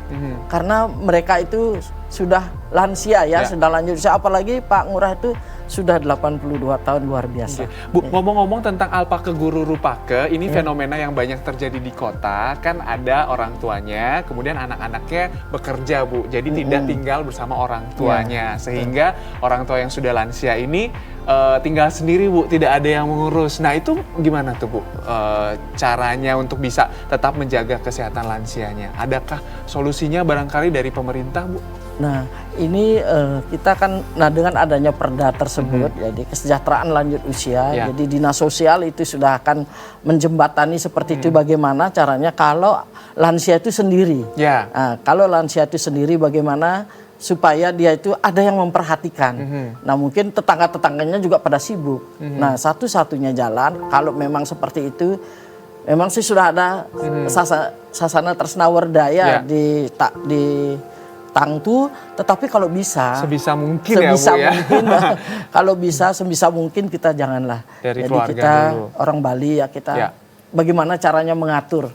karena mereka itu sudah lansia ya, sudah lanjut usia, apalagi Pak Ngurah itu sudah 82 tahun, luar biasa. Bu, ngomong-ngomong tentang alpaka guru rupake, ini fenomena yang banyak terjadi di kota, kan ada orang tuanya, kemudian anak-anaknya bekerja, Bu. Jadi tidak tinggal bersama orang tuanya, sehingga orang tua yang sudah lansia ini tinggal sendiri, Bu, tidak ada yang mengurus. Nah, itu gimana tuh, Bu? Caranya untuk bisa tetap menjaga kesehatan lansianya. Adakah solusinya barangkali dari pemerintah, Bu? Nah, ini kita kan, dengan adanya perda tersebut, jadi kesejahteraan lanjut usia, jadi dinas sosial itu sudah akan menjembatani seperti itu bagaimana caranya kalau lansia itu sendiri. Nah, kalau lansia itu sendiri bagaimana supaya dia itu ada yang memperhatikan. Nah, mungkin tetangga-tetangganya juga pada sibuk. Nah, satu-satunya jalan kalau memang seperti itu, memang sih sudah ada sasana tresna werdaya di Tangtu, tetapi kalau bisa sebisa mungkin ya, Bu, ya. Kalau bisa sebisa mungkin kita janganlah. Dari jadi kita dulu. Orang Bali ya kita bagaimana caranya mengatur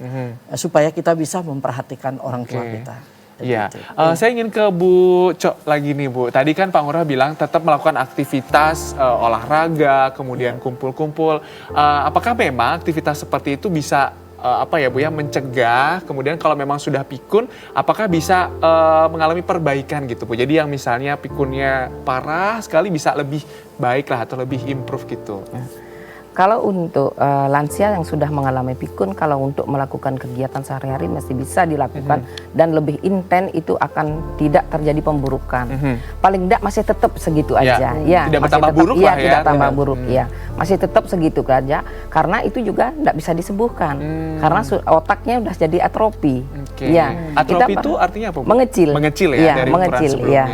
supaya kita bisa memperhatikan orang tua kita. Iya, saya ingin ke Bu Cok lagi nih, Bu. Tadi kan Pak Ngurah bilang tetap melakukan aktivitas olahraga, kemudian kumpul-kumpul. Apakah memang aktivitas seperti itu bisa Bu ya, mencegah, kemudian kalau memang sudah pikun, apakah bisa mengalami perbaikan gitu, Bu? Jadi yang misalnya pikunnya parah sekali bisa lebih baik lah atau lebih improve gitu. Kalau untuk lansia yang sudah mengalami pikun, kalau untuk melakukan kegiatan sehari-hari masih bisa dilakukan dan lebih intens, itu akan tidak terjadi pemburukan. Paling tidak masih tetap segitu aja. Ya, tidak bertambah buruk lah ya. Tidak tambah buruk ya. Masih tetap segitu aja karena itu juga tidak bisa disembuhkan. Karena otaknya udah jadi atrofi. Ya, atrofi itu artinya apa, Bu? Mengecil. Mengecil ya, dari ukuran sebelumnya.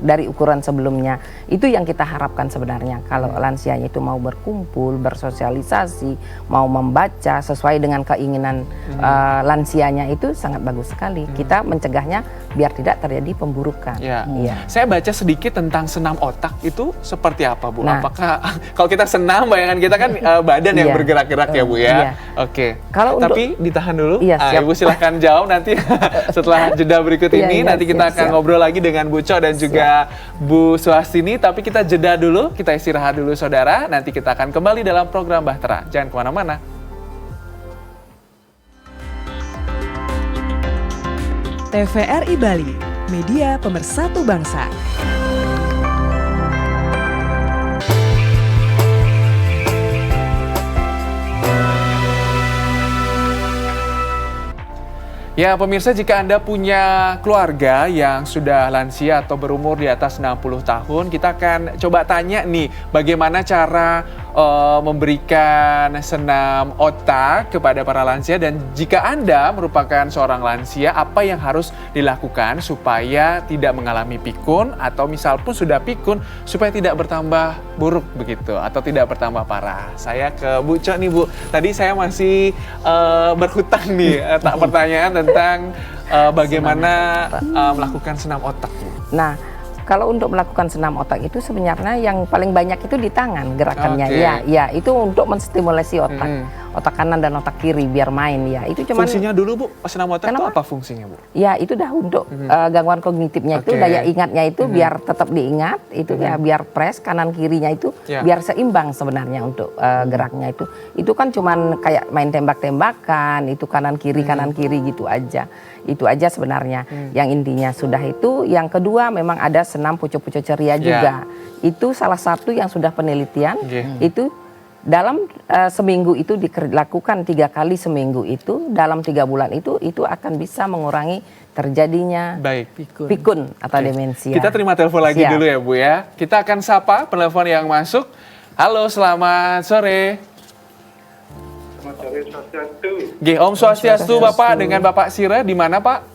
Dari ukuran sebelumnya. Itu yang kita harapkan sebenarnya. Kalau lansianya itu mau berkumpul, bersosialisasi, mau membaca sesuai dengan keinginan lansianya, itu sangat bagus sekali. Kita mencegahnya biar tidak terjadi pemburukan. Saya baca sedikit tentang senam otak itu seperti apa, Bu? Nah, apakah kalau kita senam, bayangan kita kan badan yang bergerak-gerak ya, Bu ya? Oke. Tapi ditahan dulu. Ibu silahkan jawab nanti setelah jeda berikut ini. Nanti kita akan ngobrol lagi dengan Bu Cok dan juga Bu Suhastini, tapi kita jeda dulu, kita istirahat dulu saudara, nanti kita akan kembali dalam program Bahtera. Jangan kemana-mana. TVRI Bali, media pemersatu bangsa. Ya pemirsa, jika Anda punya keluarga yang sudah lansia atau berumur di atas 60 tahun, kita akan coba tanya nih bagaimana cara memberikan senam otak kepada para lansia, dan jika Anda merupakan seorang lansia, apa yang harus dilakukan supaya tidak mengalami pikun, atau misal pun sudah pikun supaya tidak bertambah buruk begitu atau tidak bertambah parah. Saya ke Bu Cok nih, Bu. Tadi saya masih berhutang nih pertanyaan tentang bagaimana melakukan senam otak, Bu. Nah, kalau untuk melakukan senam otak itu sebenarnya yang paling banyak itu di tangan gerakannya. Ya, itu untuk menstimulasi otak. Otak kanan dan otak kiri biar main ya. Itu cuman fungsinya dulu, Bu. Senam otak itu apa fungsinya, Bu? Ya, itu dah untuk gangguan kognitifnya itu, daya ingatnya itu biar tetap diingat, itu ya biar press kanan kirinya itu biar seimbang sebenarnya untuk geraknya itu. Itu kan cuman kayak main tembak-tembakan, itu kanan kiri gitu aja. Itu aja sebenarnya. Yang intinya sudah itu. Yang kedua memang ada senam pucuk-pucuk ceria juga. Itu salah satu yang sudah penelitian. Itu dalam seminggu itu dilakukan 3 kali seminggu itu, dalam 3 bulan itu akan bisa mengurangi terjadinya pikun atau demensia. Kita terima telepon lagi dulu ya, Bu ya. Kita akan sapa penelpon yang masuk. Halo, selamat sore. Selamat sore, Swastiastu. Om Swastiastu, Bapak, dengan Bapak Sira di mana, Pak?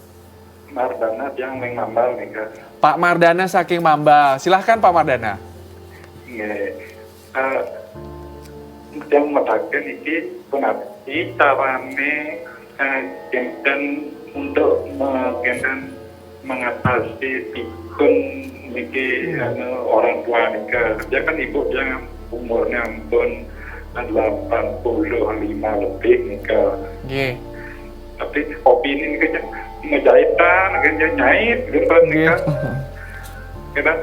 Mardana yang Mambal nih Kak. Pak Mardana saking Mambal. Silahkan Pak Mardana. Yang mengatakan ini pengerti carane dan untuk mengatasi pikun niki orang tua nika. Dia kan ibu dia umurnya ampun 85 lebih nika. Tapi hobi ini nika ngejahitan, nyait gitu nika. Kita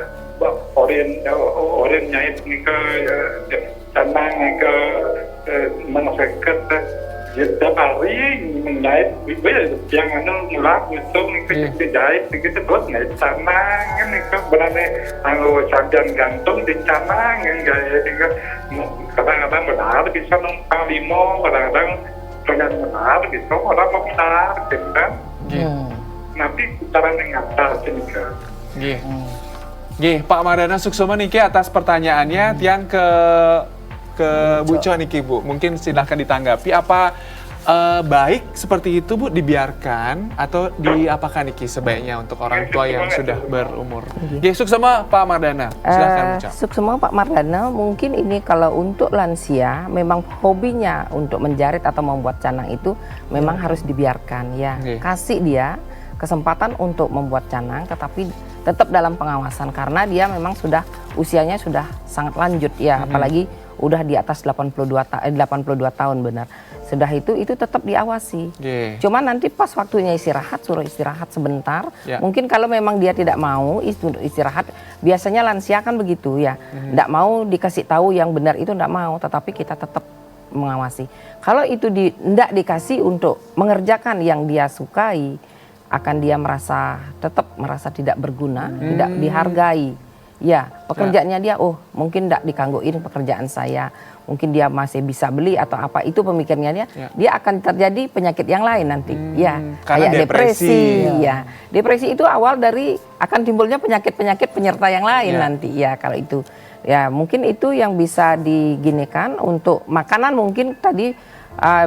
orang nyait nika tenang nika mengefekkan setiap hari menjahit, yang mulak itu dijahit gitu terus nih canang ini kan berani anggo sarjan gantung di canang gaya ini kadang-kadang benar bisa numpang limo, kadang-kadang benar bisa orang mau benar gitu kan. Nanti cara mengatasi ini kan. Pak Mardana Suksoma niki atas pertanyaannya tiang ke Bu Co niki Bu, mungkin silahkan ditanggapi apa baik seperti itu Bu dibiarkan atau diapakan niki sebaiknya untuk orang tua yang sudah berumur. Suksoma Pak Mardana, silahkan Bu Co. Suksoma Pak Mardana, mungkin ini kalau untuk lansia memang hobinya untuk menjarit atau membuat canang itu memang harus dibiarkan ya. Kasih dia kesempatan untuk membuat canang tetapi tetap dalam pengawasan karena dia memang sudah usianya sudah sangat lanjut ya, apalagi udah di atas 82 tahun benar. Sudah itu tetap diawasi. Cuman nanti pas waktunya istirahat suruh istirahat sebentar. Mungkin kalau memang dia tidak mau istirahat, biasanya lansia kan begitu ya. Tidak mau dikasih tahu yang benar itu tidak mau, tetapi kita tetap mengawasi. Kalau itu tidak dikasih untuk mengerjakan yang dia sukai, akan dia tetap merasa tidak berguna, tidak dihargai. Ya, pekerjaannya dia, mungkin tidak digangguin pekerjaan saya, mungkin dia masih bisa beli atau apa, itu pemikirannya dia akan terjadi penyakit yang lain nanti, ya, kayak depresi, ya. Depresi itu awal dari akan timbulnya penyakit-penyakit penyerta yang lain nanti, ya kalau itu, ya mungkin itu yang bisa diginikan untuk makanan mungkin tadi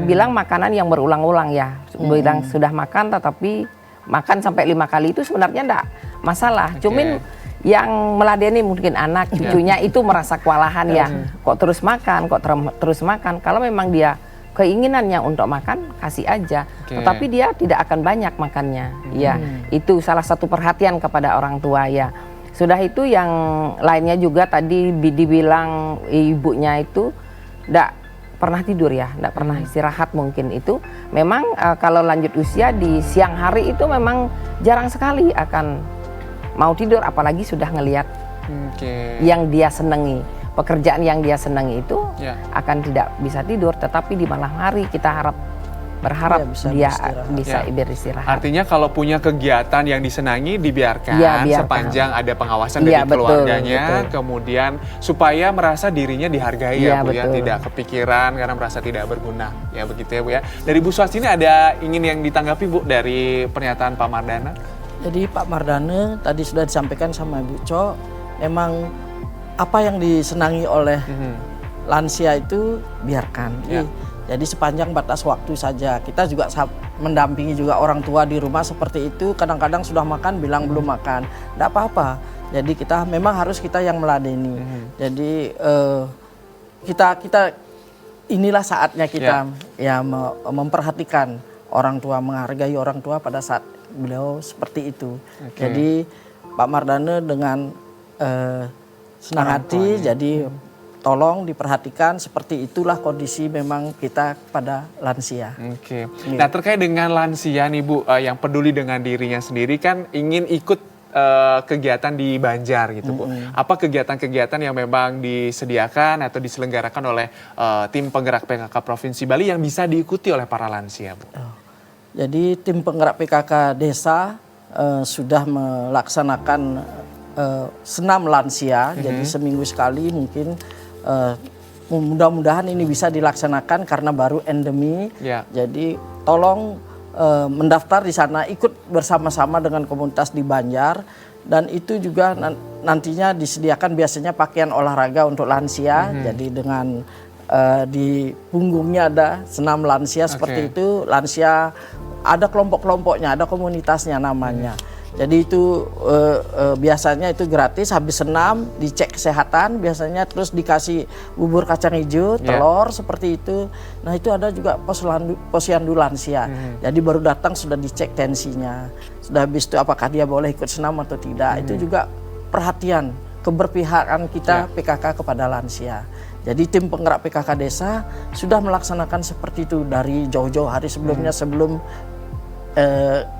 bilang makanan yang berulang-ulang ya, bilang sudah makan tetapi makan sampai 5 kali itu sebenarnya enggak masalah, cuman yang meladeni mungkin anak cucunya itu merasa kewalahan ya, kok terus makan, terus makan. Kalau memang dia keinginannya untuk makan, kasih aja, tetapi dia tidak akan banyak makannya, ya itu salah satu perhatian kepada orang tua ya. Sudah itu yang lainnya juga tadi dibilang ibunya itu enggak pernah tidur ya, enggak pernah istirahat mungkin itu. Memang kalau lanjut usia di siang hari itu memang jarang sekali akan mau tidur, apalagi sudah ngelihat yang dia senangi, pekerjaan yang dia senangi itu akan tidak bisa tidur. Tetapi di malam hari kita berharap dia bisa beristirahat. Artinya kalau punya kegiatan yang disenangi dibiarkan sepanjang ada pengawasan dari keluarganya, kemudian supaya merasa dirinya dihargai ya Bu ya, tidak kepikiran karena merasa tidak berguna ya, begitu ya Bu ya. Dari Bu Swastini ada ingin yang ditanggapi Bu dari pernyataan Pak Mardana? Jadi Pak Mardana tadi sudah disampaikan sama Ibu Co, memang apa yang disenangi oleh lansia itu biarkan. Jadi sepanjang batas waktu saja. Kita juga mendampingi juga orang tua di rumah seperti itu. Kadang-kadang sudah makan bilang belum makan, tidak apa-apa. Jadi kita memang harus kita yang meladeni. Jadi kita inilah saatnya kita memperhatikan orang tua, menghargai orang tua pada saat beliau seperti itu. Jadi Pak Mardana dengan senang hati, jadi tolong diperhatikan, seperti itulah kondisi memang kita pada lansia. Nah terkait dengan lansia nih Bu, yang peduli dengan dirinya sendiri kan ingin ikut kegiatan di Banjar gitu Bu. Apa kegiatan-kegiatan yang memang disediakan atau diselenggarakan oleh tim penggerak PKK Provinsi Bali yang bisa diikuti oleh para lansia Bu? Jadi tim penggerak PKK desa sudah melaksanakan senam lansia, jadi seminggu sekali mungkin. Mudah-mudahan ini bisa dilaksanakan karena baru endemi. Jadi tolong mendaftar di sana, ikut bersama-sama dengan komunitas di Banjar, dan itu juga nantinya disediakan biasanya pakaian olahraga untuk lansia. Jadi dengan di punggungnya ada senam lansia seperti itu. Lansia ada kelompok-kelompoknya, ada komunitasnya namanya. Jadi itu biasanya itu gratis, habis senam dicek kesehatan biasanya, terus dikasih bubur kacang hijau, telur seperti itu. Nah itu ada juga posyandu lansia. Jadi baru datang sudah dicek tensinya. Sudah habis itu apakah dia boleh ikut senam atau tidak. Itu juga perhatian, keberpihakan kita PKK kepada lansia. Jadi tim penggerak PKK desa sudah melaksanakan seperti itu dari jauh-jauh hari sebelumnya, sebelum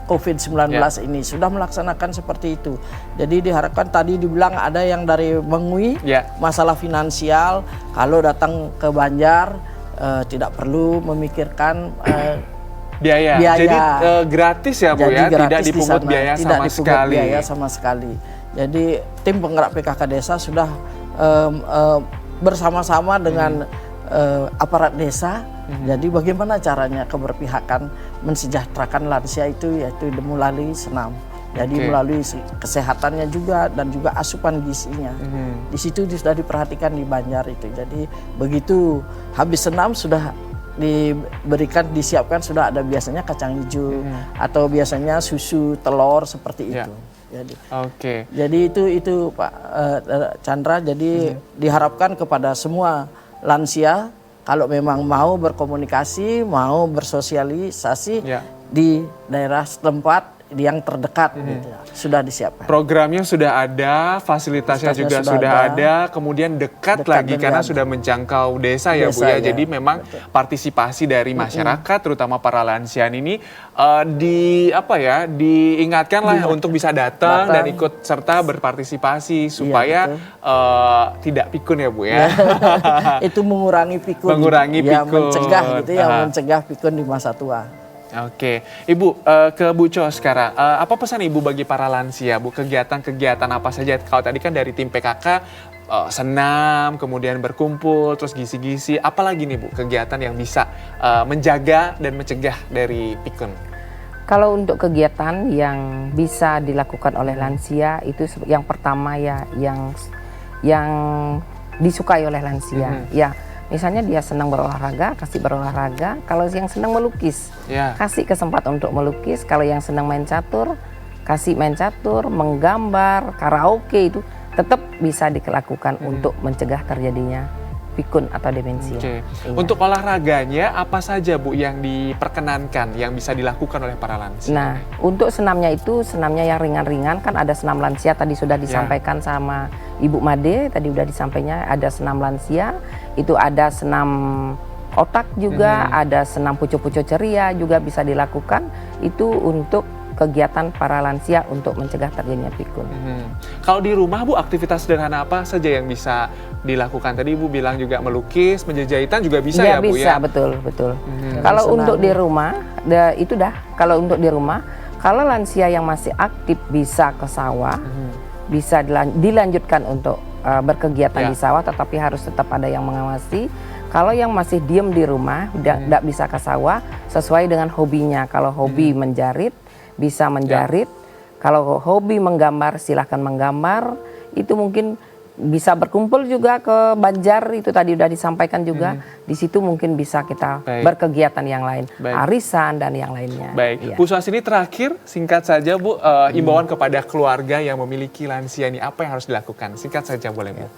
COVID-19 ini sudah melaksanakan seperti itu. Jadi diharapkan tadi dibilang ada yang dari Mengui, masalah finansial, kalau datang ke Banjar tidak perlu memikirkan biaya. Jadi gratis ya Bu ya, tidak dipungut biaya sama sekali. Jadi tim penggerak PKK desa sudah bersama-sama dengan aparat desa. Jadi bagaimana caranya keberpihakan mensejahterakan lansia itu, yaitu melalui senam. Jadi melalui kesehatannya juga dan juga asupan gizinya. Di situ sudah diperhatikan di Banjar itu. Jadi begitu habis senam sudah disiapkan sudah ada biasanya kacang hijau atau biasanya susu, telur seperti itu. Jadi itu Pak Chandra. Jadi diharapkan kepada semua lansia kalau memang mau berkomunikasi, mau bersosialisasi di daerah setempat yang terdekat gitu, sudah disiapkan. Programnya sudah ada, fasilitasnya juga sudah ada, kemudian dekat lagi karena sudah menjangkau desa ya Bu ya. Jadi memang partisipasi dari masyarakat, terutama para lansia ini diingatkan lah untuk bisa datang dan ikut serta berpartisipasi supaya tidak pikun ya Bu ya. Itu mengurangi pikun. Mencegah gitu ya, mencegah pikun di masa tua. Oke, Ibu ke Bu Cho sekarang. Apa pesan Ibu bagi para lansia, Bu? Kegiatan-kegiatan apa saja? Kalau tadi kan dari tim PKK senam, kemudian berkumpul, terus gizi-gizi. Apalagi nih Bu, kegiatan yang bisa menjaga dan mencegah dari pikun? Kalau untuk kegiatan yang bisa dilakukan oleh lansia itu yang pertama ya yang disukai oleh lansia. Ya. Misalnya dia senang berolahraga, kasih berolahraga. Kalau yang senang melukis, kasih kesempatan untuk melukis. Kalau yang senang main catur, kasih main catur, menggambar, karaoke itu tetap bisa dilakukan untuk mencegah terjadinya pikun atau demensia. Untuk olahraganya apa saja Bu yang diperkenankan, yang bisa dilakukan oleh para lansia? Nah, untuk senamnya yang ringan-ringan, kan ada senam lansia tadi sudah disampaikan sama Ibu Made, tadi sudah disampaikan ada senam lansia, itu ada senam otak juga, ada senam pucuk-pucuk ceria juga bisa dilakukan, itu untuk kegiatan para lansia untuk mencegah terjadinya pikun. Kalau di rumah Bu, aktivitas sederhana apa saja yang bisa dilakukan? Tadi Ibu bilang juga melukis, menjajahitan juga bisa ya Bu ya? Bisa, betul. Kalau untuk di rumah, kalau untuk di rumah, kalau lansia yang masih aktif bisa ke sawah, bisa dilanjutkan untuk berkegiatan di sawah, tetapi harus tetap ada yang mengawasi. Kalau yang masih diem di rumah, tidak bisa ke sawah, sesuai dengan hobinya. Kalau hobi menjarit, bisa menjarit. Kalau hobi menggambar, silahkan menggambar. Itu mungkin bisa berkumpul juga ke Banjar, itu tadi sudah disampaikan juga. Di situ mungkin bisa kita berkegiatan yang lain, arisan dan yang lainnya. Bu Suhasini, terakhir singkat saja Bu, imbauan kepada keluarga yang memiliki lansia ini, apa yang harus dilakukan? Singkat saja boleh Bu.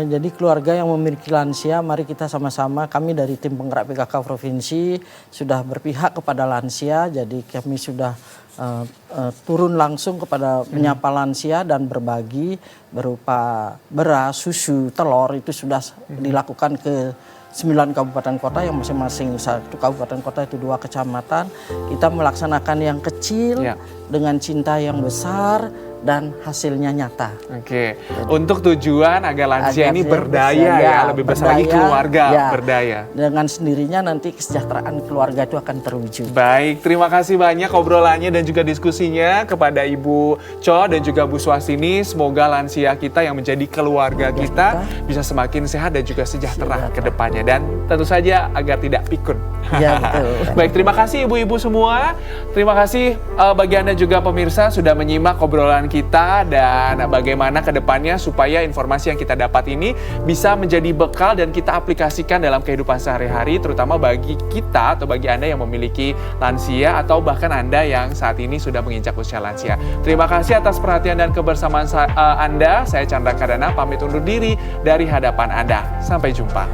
Jadi keluarga yang memiliki lansia, mari kita sama-sama, kami dari tim penggerak PKK Provinsi sudah berpihak kepada lansia. Jadi kami sudah turun langsung kepada menyapa lansia dan berbagi berupa beras, susu, telur, itu sudah dilakukan ke 9 kabupaten kota, yang masing-masing 1 kabupaten kota itu 2 kecamatan. Kita melaksanakan yang kecil dengan cinta yang besar dan hasilnya nyata. Untuk tujuan agar lansia ini berdaya, lebih besar lagi keluarga berdaya. Dengan sendirinya nanti kesejahteraan keluarga itu akan terwujud. Baik, terima kasih banyak obrolannya dan juga diskusinya kepada Ibu Cho dan juga Bu Suhasini. Semoga lansia kita yang menjadi keluarga kita bisa semakin sehat dan juga sejahtera ke depannya. Dan tentu saja agar tidak pikun. Baik, terima kasih ibu-ibu semua. Terima kasih bagi Anda juga pemirsa sudah menyimak obrolan kita kita dan bagaimana ke depannya supaya informasi yang kita dapat ini bisa menjadi bekal dan kita aplikasikan dalam kehidupan sehari-hari, terutama bagi kita atau bagi Anda yang memiliki lansia atau bahkan Anda yang saat ini sudah menginjak usia lansia. Terima kasih atas perhatian dan kebersamaan Anda. Saya Chandra Kadana pamit undur diri dari hadapan Anda. Sampai jumpa.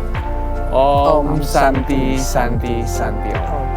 Om Santi Santi Santi Om.